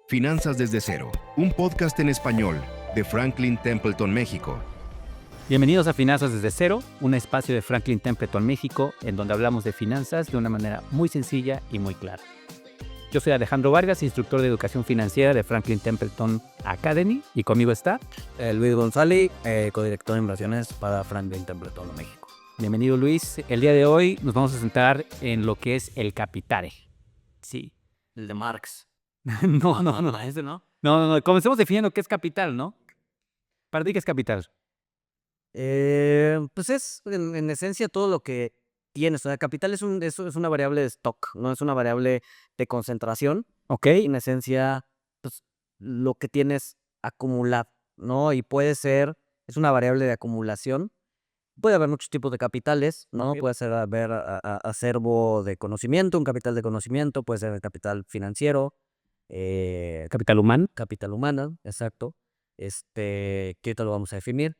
Finanzas desde cero, un podcast en español de Franklin Templeton, México. Bienvenidos a Finanzas desde cero, un espacio de Franklin Templeton, México, en donde hablamos de finanzas de una manera muy sencilla y muy clara. Yo soy Alejandro Vargas, instructor de educación financiera de Franklin Templeton Academy, y conmigo está Luis González, codirector de inversiones para Franklin Templeton, México. Bienvenido, Luis. El día de hoy nos vamos a centrar en lo que es el capitale. Sí. El de Marx. No. ¿Ese no? No. Comencemos definiendo qué es capital, ¿no? ¿Para ti qué es capital? Pues es en esencia todo lo que tienes. O sea, capital es una variable de stock, no es una variable de concentración. Ok. En esencia, pues lo que tienes acumulado, ¿no? Y es una variable de acumulación. Puede haber muchos tipos de capitales, ¿no? Ok. Puede ser haber acervo de conocimiento, un capital de conocimiento, puede ser el capital financiero, Capital humano. capital humano, exacto. Que ahorita lo vamos a definir.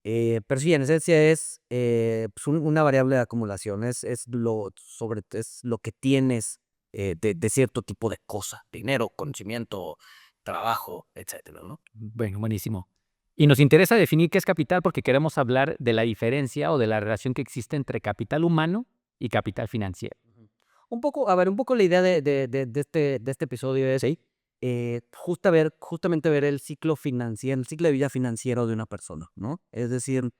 Pero sí, en esencia es pues una variable de acumulación, es lo que tienes de cierto tipo de cosa, dinero, conocimiento, trabajo, etcétera, ¿no? Bueno, buenísimo. Y nos interesa definir qué es capital porque queremos hablar de la diferencia o de la relación que existe entre capital humano y capital financiero. Un poco la idea de este episodio es ¿Sí? justamente ver el ciclo financiero, el ciclo de vida financiero de una persona, ¿no? Es decir,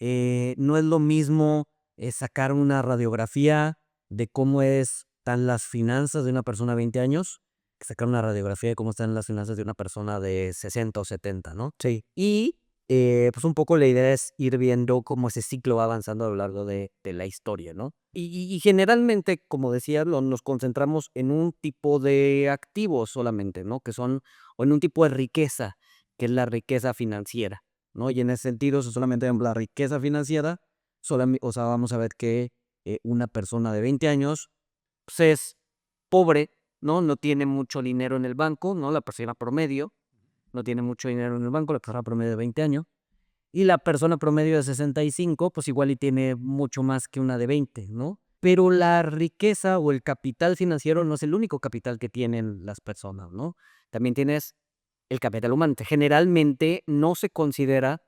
no es lo mismo sacar una radiografía de cómo están las finanzas de una persona de 20 años que sacar una radiografía de cómo están las finanzas de una persona de 60 o 70, ¿no? Sí. Y pues un poco la idea es ir viendo cómo ese ciclo va avanzando a lo largo de la historia, ¿no? Y generalmente, como decía, nos concentramos en un tipo de activos solamente, ¿no? O en un tipo de riqueza, que es la riqueza financiera, ¿no? Y en ese sentido, si solamente vemos la riqueza financiera, o sea, vamos a ver que una persona de 20 años pues es pobre, ¿no? No tiene mucho dinero en el banco, ¿no? La persona promedio no tiene mucho dinero en el banco, la persona promedio de 20 años. Y la persona promedio de 65, pues igual y tiene mucho más que una de 20, ¿no? Pero la riqueza o el capital financiero no es el único capital que tienen las personas, ¿no? También tienes el capital humano. Generalmente no se considera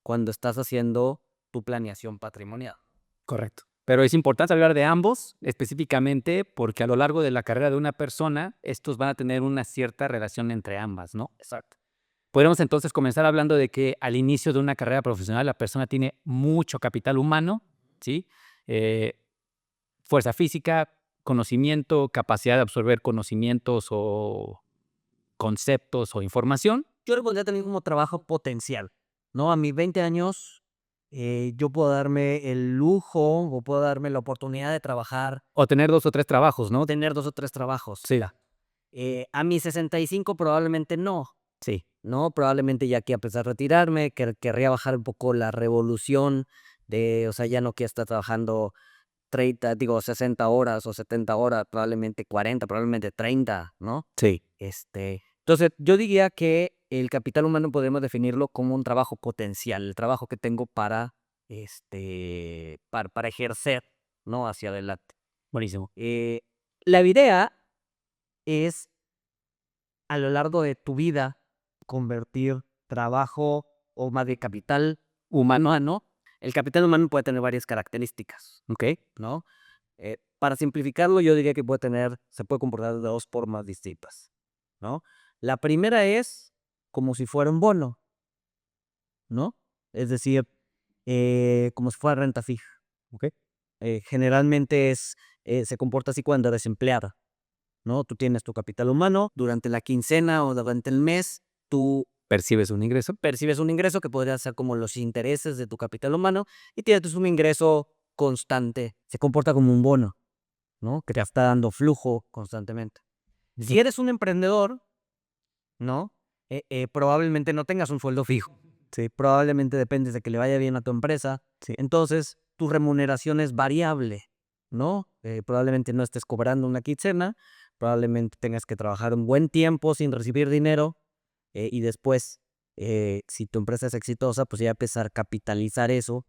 cuando estás haciendo tu planeación patrimonial. Correcto. Pero es importante hablar de ambos específicamente porque a lo largo de la carrera de una persona, estos van a tener una cierta relación entre ambas, ¿no? Exacto. Podemos entonces comenzar hablando de que al inicio de una carrera profesional la persona tiene mucho capital humano, ¿sí? Eh, Fuerza física, conocimiento, capacidad de absorber conocimientos o conceptos o información. Yo lo pondría también como trabajo potencial, ¿no? A mis 20 años, yo puedo darme el lujo o puedo darme la oportunidad de trabajar, O tener 2 o 3 trabajos, ¿no? tener 2 o 3 trabajos. Sí, A mis 65 probablemente no, sí. ¿no? Probablemente ya que a pesar de retirarme, querría bajar un poco la revolución o sea, ya no quiero estar trabajando 60 horas o 70 horas, probablemente 40, probablemente 30, ¿no? Sí. Entonces, yo diría que el capital humano podemos definirlo como un trabajo potencial, el trabajo que tengo para ejercer, ¿no? Hacia adelante. Buenísimo. La idea es, a lo largo de tu vida, convertir trabajo o más de capital humano. El capital humano puede tener varias características, ¿Ok? ¿no? Para simplificarlo, yo diría que se puede comportar de 2 formas distintas, ¿no? La primera es como si fuera un bono, ¿no? Es decir, como si fuera renta fija, ¿ok? Generalmente se comporta así cuando eres empleado, ¿no? Tú tienes tu capital humano, durante la quincena o durante el mes, tú ¿Percibes un ingreso? percibes un ingreso que podría ser como los intereses de tu capital humano y tienes un ingreso constante. Se comporta como un bono, ¿no? Que te está dando flujo constantemente. Si eres un emprendedor, ¿no? Probablemente no tengas un sueldo fijo. Sí, probablemente dependes de que le vaya bien a tu empresa. Sí. Entonces, tu remuneración es variable, ¿no? Probablemente no estés cobrando una quincena, probablemente tengas que trabajar un buen tiempo sin recibir dinero y después, si tu empresa es exitosa, pues ya empezar a capitalizar eso,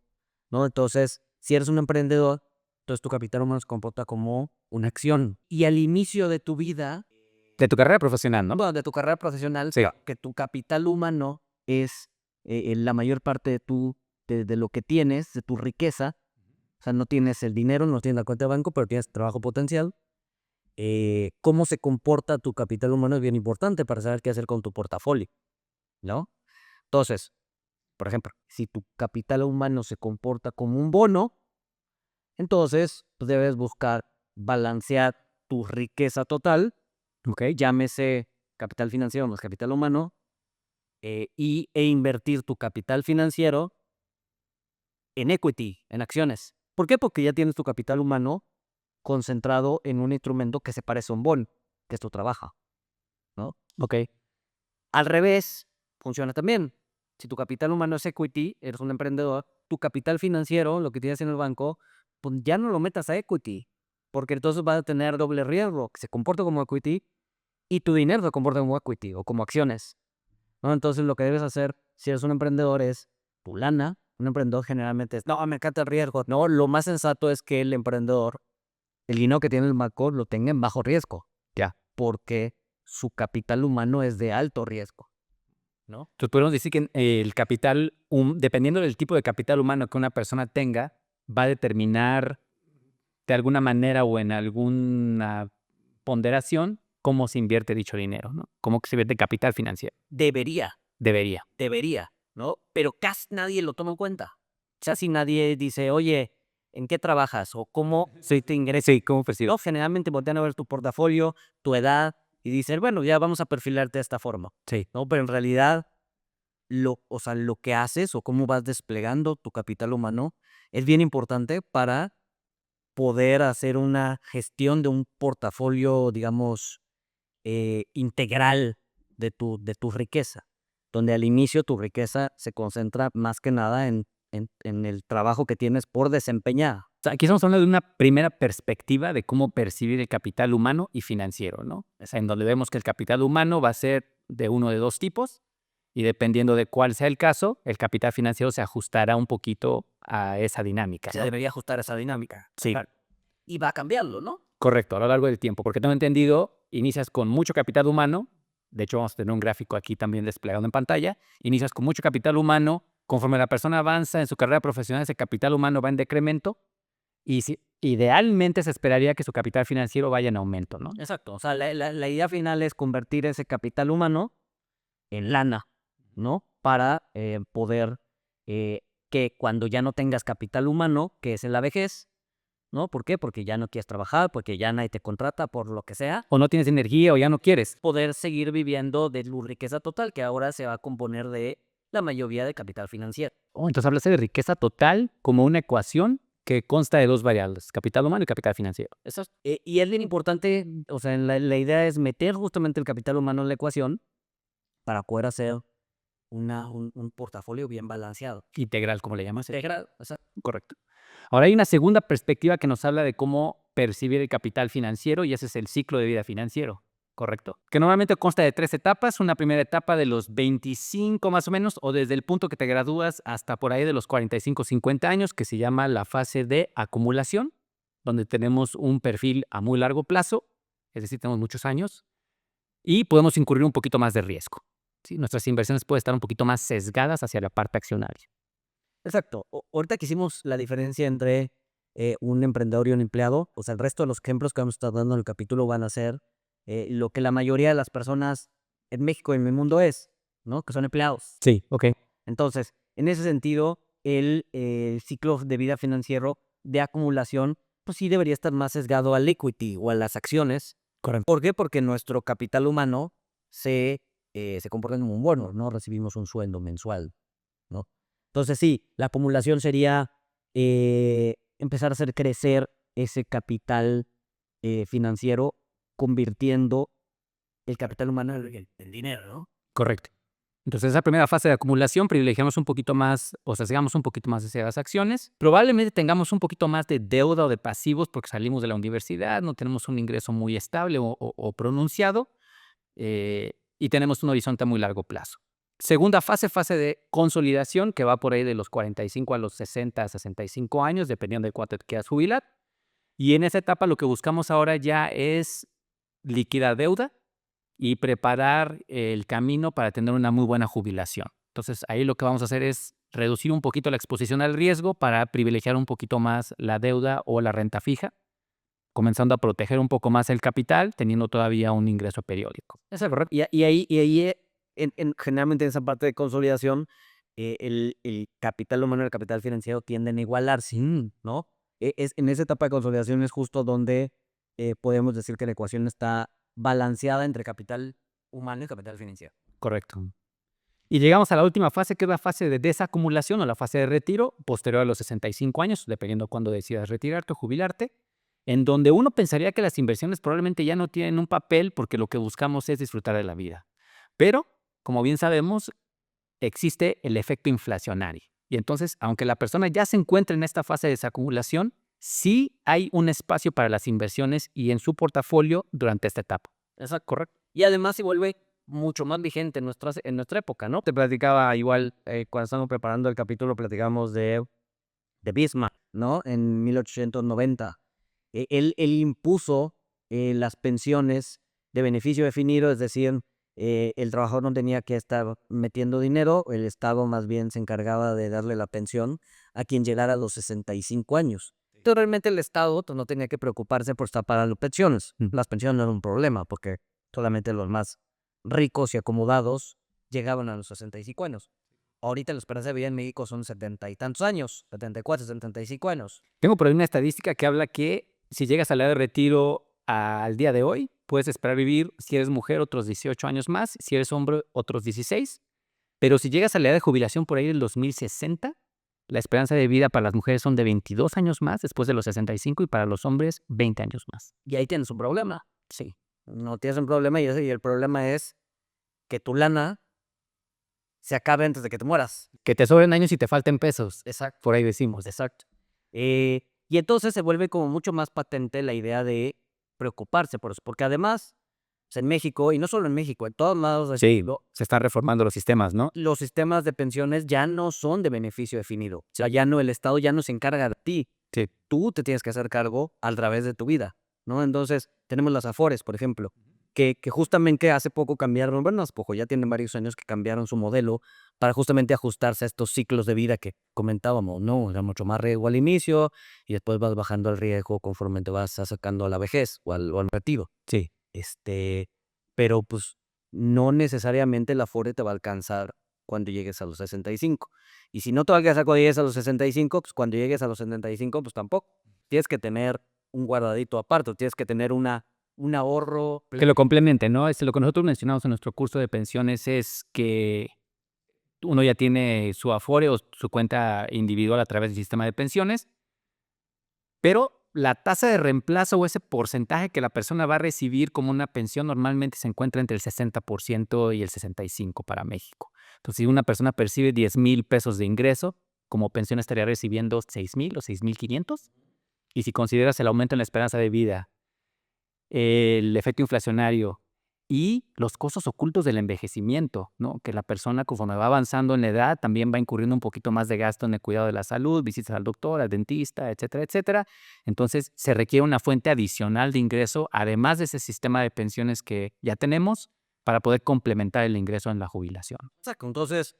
¿no? Entonces, si eres un emprendedor, entonces tu capital humano se comporta como una acción. Y al inicio de tu vida, De tu carrera profesional, ¿no? bueno, de tu carrera profesional, Sí. que tu capital humano es la mayor parte de lo que tienes, de tu riqueza. O sea, no tienes el dinero, no tienes la cuenta de banco, pero tienes trabajo potencial. Cómo se comporta tu capital humano es bien importante para saber qué hacer con tu portafolio, ¿no? Entonces, por ejemplo, si tu capital humano se comporta como un bono, entonces tú debes buscar balancear tu riqueza total, Ok. llámese capital financiero más capital humano, e invertir tu capital financiero en equity, en acciones. ¿Por qué? Porque ya tienes tu capital humano concentrado en un instrumento que se parece a un bono, que es tu trabajo, ¿no? Ok. Al revés, funciona también. Si tu capital humano es equity, eres un emprendedor, tu capital financiero, lo que tienes en el banco, pues ya no lo metas a equity, porque entonces vas a tener doble riesgo, que se comporte como equity y tu dinero se comporta como equity o como acciones, ¿no? Entonces lo que debes hacer si eres un emprendedor es tu lana. Un emprendedor generalmente es, no, me encanta el riesgo. No, lo más sensato es que el emprendedor, el dinero que tiene en el banco, lo tenga en bajo riesgo. Ya. Porque su capital humano es de alto riesgo, ¿no? Entonces podemos decir que el capital, dependiendo del tipo de capital humano que una persona tenga, va a determinar de alguna manera o en alguna ponderación cómo se invierte dicho dinero, ¿no? Cómo se invierte capital financiero. Debería, Debería. ¿no? Pero casi nadie lo toma en cuenta. Casi nadie dice, oye, ¿en qué trabajas? O cómo soy tu ingreso. Sí, ¿cómo percibe? No, generalmente voltean a ver tu portafolio, tu edad, y dicen, bueno, ya vamos a perfilarte de esta forma, Sí. ¿no? Pero en realidad, o sea, lo que haces o cómo vas desplegando tu capital humano es bien importante para poder hacer una gestión de un portafolio, digamos, integral de tu riqueza, donde al inicio tu riqueza se concentra más que nada en el trabajo que tienes por desempeñar. O sea, aquí estamos hablando de una primera perspectiva de cómo percibir el capital humano y financiero, ¿no? O sea, en donde vemos que el capital humano va a ser de uno de dos tipos y dependiendo de cuál sea el caso, el capital financiero se ajustará un poquito a esa dinámica, Se ¿no? debería ajustar esa dinámica. Sí. Claro. Y va a cambiarlo, ¿no? Correcto, a lo largo del tiempo, porque tengo entendido, inicias con mucho capital humano, de hecho vamos a tener un gráfico aquí también desplegado en pantalla, inicias con mucho capital humano, conforme la persona avanza en su carrera profesional, ese capital humano va en decremento y idealmente se esperaría que su capital financiero vaya en aumento, ¿no? Exacto. O sea, la idea final es convertir ese capital humano en lana, ¿no? Para poder que cuando ya no tengas capital humano, que es en la vejez, ¿no? ¿Por qué? Porque ya no quieres trabajar, porque ya nadie te contrata, por lo que sea, O no tienes energía o ya no quieres. poder seguir viviendo de tu riqueza total, que ahora se va a componer de la mayoría de capital financiero. Oh, entonces hablas de riqueza total como una ecuación que consta de dos variables, capital humano y capital financiero. Eso es, y es bien importante, o sea, la idea es meter justamente el capital humano en la ecuación para poder hacer un portafolio bien balanceado. Integral, como le llamas. Integral, o sea, Correcto. Ahora hay una segunda perspectiva que nos habla de cómo percibir el capital financiero y ese es el ciclo de vida financiero, ¿correcto? Que normalmente consta de 3 etapas. Una primera etapa de los 25 más o menos, o desde el punto que te gradúas hasta por ahí de los 45, 50 años, que se llama la fase de acumulación, donde tenemos un perfil a muy largo plazo, es decir, tenemos muchos años, y podemos incurrir un poquito más de riesgo. ¿Sí? Nuestras inversiones pueden estar un poquito más sesgadas hacia la parte accionaria. exacto. Ahorita que hicimos la diferencia entre un emprendedor y un empleado, o sea, el resto de los ejemplos que vamos a estar dando en el capítulo van a ser lo que la mayoría de las personas en México y en el mundo es, ¿no? Que son empleados. Sí, ok. Entonces, en ese sentido, el ciclo de vida financiero de acumulación, pues sí debería estar más sesgado al equity o a las acciones. Correcto. ¿Por qué? Porque nuestro capital humano se comporta como un bono, ¿no? Recibimos un sueldo mensual, ¿no? Entonces sí, la acumulación sería empezar a hacer crecer ese capital financiero, convirtiendo el capital humano en dinero, ¿no? Correcto. Entonces, esa primera fase de acumulación privilegiamos un poquito más, o sesgamos un poquito más hacia las acciones. Probablemente tengamos un poquito más de deuda o de pasivos porque salimos de la universidad, no tenemos un ingreso muy estable o pronunciado y tenemos un horizonte a muy largo plazo. Segunda fase, fase de consolidación, que va por ahí de los 45 a los 60, 65 años, dependiendo de cuánto te quieras jubilar. Y en esa etapa lo que buscamos ahora ya es liquidar deuda y preparar el camino para tener una muy buena jubilación. Entonces, ahí lo que vamos a hacer es reducir un poquito la exposición al riesgo para privilegiar un poquito más la deuda o la renta fija, comenzando a proteger un poco más el capital, teniendo todavía un ingreso periódico. Eso es correcto. Generalmente en esa parte de consolidación, el capital humano y el capital financiero tienden a igualarse, ¿no? En esa etapa de consolidación es justo donde podemos decir que la ecuación está balanceada entre capital humano y capital financiero. Correcto. Y llegamos a la última fase, que es la fase de desacumulación o la fase de retiro, posterior a los 65 años, dependiendo cuándo decidas retirarte o jubilarte, en donde uno pensaría que las inversiones probablemente ya no tienen un papel porque lo que buscamos es disfrutar de la vida. Pero, como bien sabemos, existe el efecto inflacionario. Y entonces, aunque la persona ya se encuentra en esta fase de desacumulación, sí hay un espacio para las inversiones y en su portafolio durante esta etapa. Exacto, correcto. Y además se vuelve mucho más vigente en nuestra época, ¿no? Te platicaba igual, cuando estábamos preparando el capítulo, platicamos de Bismarck, ¿no? En 1890. Él impuso las pensiones de beneficio definido, es decir, el trabajador no tenía que estar metiendo dinero, el Estado más bien se encargaba de darle la pensión a quien llegara a los 65 años. Entonces realmente el Estado no tenía que preocuparse por estar pagando pensiones. Las pensiones no eran un problema porque solamente los más ricos y acomodados llegaban a los 65 años. Ahorita la esperanza de vida en México son 70 y tantos años, 74, 75 años. Tengo por ahí una estadística que habla que si llegas a la edad de retiro al día de hoy, puedes esperar vivir, si eres mujer, otros 18 años más, si eres hombre, otros 16. Pero si llegas a la edad de jubilación por ahí del 2060, la esperanza de vida para las mujeres son de 22 años más después de los 65 y para los hombres 20 años más. Y ahí tienes un problema. Sí. No tienes un problema y el problema es que tu lana se acabe antes de que te mueras. Que te sobren años y te falten pesos. Exacto. Por ahí decimos. Exacto. Y entonces se vuelve como mucho más patente la idea de preocuparse por eso, porque además, pues, en México, y no solo en México, en todos lados, Sí, se están reformando los sistemas, ¿no? los sistemas de pensiones ya no son de beneficio definido. O sea, ya no, el Estado ya no se encarga de ti. Sí. Tú te tienes que hacer cargo a través de tu vida, ¿no? Entonces, tenemos las Afores, por ejemplo, que justamente hace poco cambiaron, bueno, hace poco, ya tienen varios años que cambiaron su modelo para justamente ajustarse a estos ciclos de vida que comentábamos, ¿no? Era mucho más riesgo al inicio y después vas bajando el riesgo conforme te vas acercando a la vejez o al retiro. Sí. Pero pues no necesariamente la Afore te va a alcanzar cuando llegues a los 65. Y si no te va a alcanzar cuando llegues a los 65, pues cuando llegues a los 75, pues tampoco. Tienes que tener un guardadito aparte, tienes que tener un ahorro. Que lo complemente, ¿no? Lo que nosotros mencionamos en nuestro curso de pensiones es que uno ya tiene su Afore o su cuenta individual a través del sistema de pensiones, pero la tasa de reemplazo o ese porcentaje que la persona va a recibir como una pensión normalmente se encuentra entre el 60% y el 65% para México. Entonces, si una persona percibe 10,000 pesos de ingreso, como pensión estaría recibiendo 6,000 o 6,500. Y si consideras el aumento en la esperanza de vida, el efecto inflacionario y los costos ocultos del envejecimiento, ¿no? Que la persona, conforme va avanzando en la edad, también va incurriendo un poquito más de gasto en el cuidado de la salud, visitas al doctor, al dentista, etcétera, etcétera. Entonces, se requiere una fuente adicional de ingreso, además de ese sistema de pensiones que ya tenemos, para poder complementar el ingreso en la jubilación. Exacto. Entonces,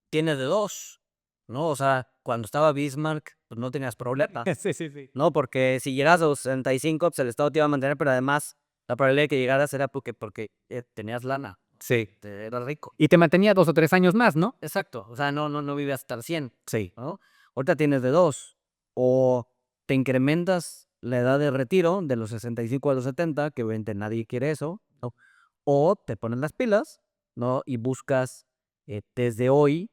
tienes de dos, ¿no? O sea, cuando estaba Bismarck, pues no tenías problema. Sí. No, porque si llegas a los 65, pues el Estado te iba a mantener, pero además la probabilidad de que llegaras era porque tenías lana, Sí. eras rico. Y te mantenía 2 o 3 años más, ¿no? Exacto, o sea, no vivías hasta el 100, Sí. ¿no? Ahorita tienes de dos, o te incrementas la edad de retiro de los 65 a los 70, que obviamente nadie quiere eso, ¿no? O te pones las pilas, ¿no? Y buscas desde hoy,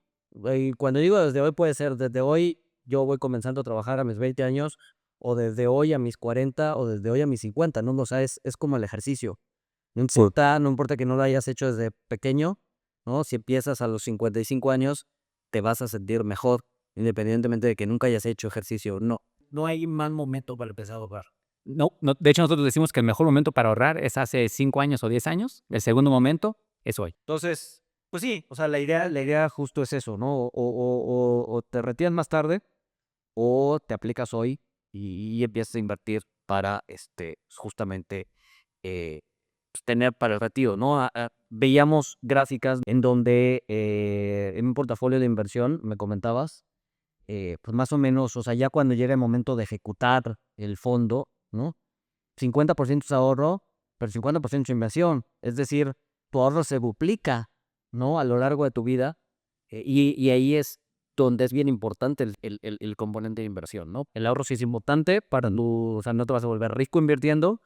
cuando digo desde hoy puede ser desde hoy, yo voy comenzando a trabajar a mis 20 años, o desde hoy a mis 40, o desde hoy a mis 50, ¿no? O sea, es como el ejercicio. No importa que no lo hayas hecho desde pequeño, ¿no? Si empiezas a los 55 años, te vas a sentir mejor, independientemente de que nunca hayas hecho ejercicio. No hay mal momento para empezar a ahorrar. No, de hecho, nosotros decimos que el mejor momento para ahorrar es hace 5 años o 10 años. El segundo momento es hoy. Entonces, pues sí, o sea, la idea justo es eso, ¿no? O te retiras más tarde, o te aplicas hoy y empiezas a invertir para justamente tener para el retiro, ¿no? Veíamos gráficas en donde en un portafolio de inversión, me comentabas, pues más o menos, o sea, ya cuando llega el momento de ejecutar el fondo, ¿no? 50% es ahorro, pero 50% es inversión. Es decir, tu ahorro se duplica, ¿no? A lo largo de tu vida. Y ahí es donde es bien importante el componente de inversión, ¿no? El ahorro sí es importante para tu, o sea, no te vas a volver rico invirtiendo,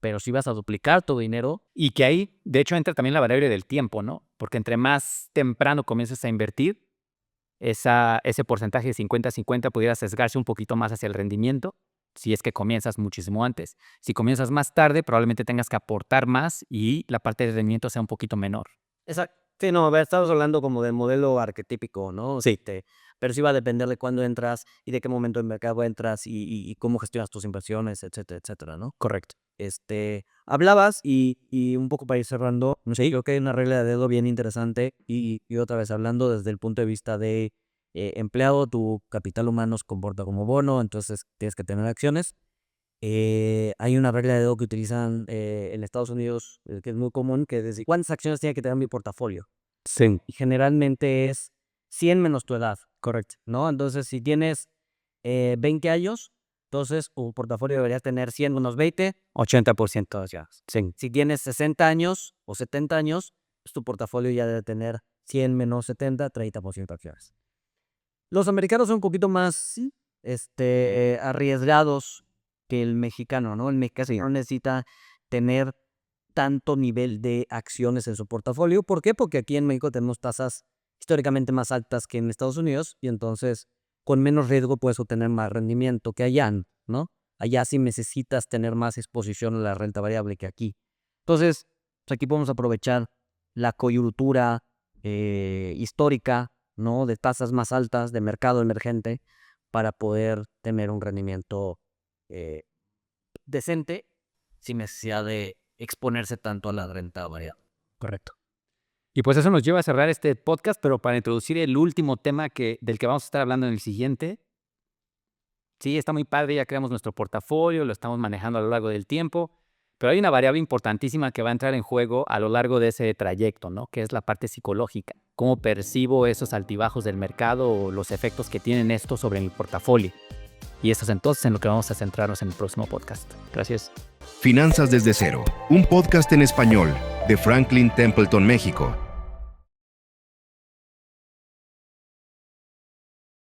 pero sí vas a duplicar tu dinero. Y que ahí, de hecho, entra también la variable del tiempo, ¿no? Porque entre más temprano comiences a invertir, ese porcentaje de 50-50 pudiera sesgarse un poquito más hacia el rendimiento, si es que comienzas muchísimo antes. Si comienzas más tarde, probablemente tengas que aportar más y la parte de rendimiento sea un poquito menor. Exacto. Sí, no, a ver, estamos hablando como del modelo arquetípico, ¿no? Sí. Pero sí va a depender de cuándo entras y de qué momento del mercado entras y cómo gestionas tus inversiones, etcétera, etcétera, ¿no? Correcto. Hablabas y un poco para ir cerrando, no sé, creo que hay una regla de dedo bien interesante y otra vez hablando desde el punto de vista de empleado, tu capital humano se comporta como bono, entonces tienes que tener acciones. Hay una regla de dedo que utilizan en Estados Unidos, que es muy común, que es decir, ¿cuántas acciones tiene que tener mi portafolio? Sí. Y generalmente es 100 menos tu edad, Correcto. ¿no? Entonces, si tienes 20 años, entonces tu portafolio debería tener 100 menos 20, 80% ya. Sí. si tienes 60 años o 70 años, pues tu portafolio ya debe tener 100 menos 70, 30% de acciones. Los americanos son un poquito más arriesgados que el mexicano, ¿no? El mexicano necesita tener tanto nivel de acciones en su portafolio. ¿Por qué? Porque aquí en México tenemos tasas históricamente más altas que en Estados Unidos y entonces con menos riesgo puedes obtener más rendimiento que allá, ¿no? Allá sí necesitas tener más exposición a la renta variable que aquí. Entonces, pues aquí podemos aprovechar la coyuntura histórica, ¿no? De tasas más altas, de mercado emergente, para poder tener un rendimiento decente sin necesidad de exponerse tanto a la renta variable. Correcto. Y pues eso nos lleva a cerrar este podcast, pero para introducir el último tema del que vamos a estar hablando en el siguiente. Sí, está muy padre, ya creamos nuestro portafolio, lo estamos manejando a lo largo del tiempo, pero hay una variable importantísima que va a entrar en juego a lo largo de ese trayecto, ¿no? Que es la parte psicológica. ¿Cómo percibo esos altibajos del mercado o los efectos que tienen esto sobre mi portafolio? Y eso es entonces en lo que vamos a centrarnos en el próximo podcast. Gracias. Finanzas desde cero, un podcast en español de Franklin Templeton, México.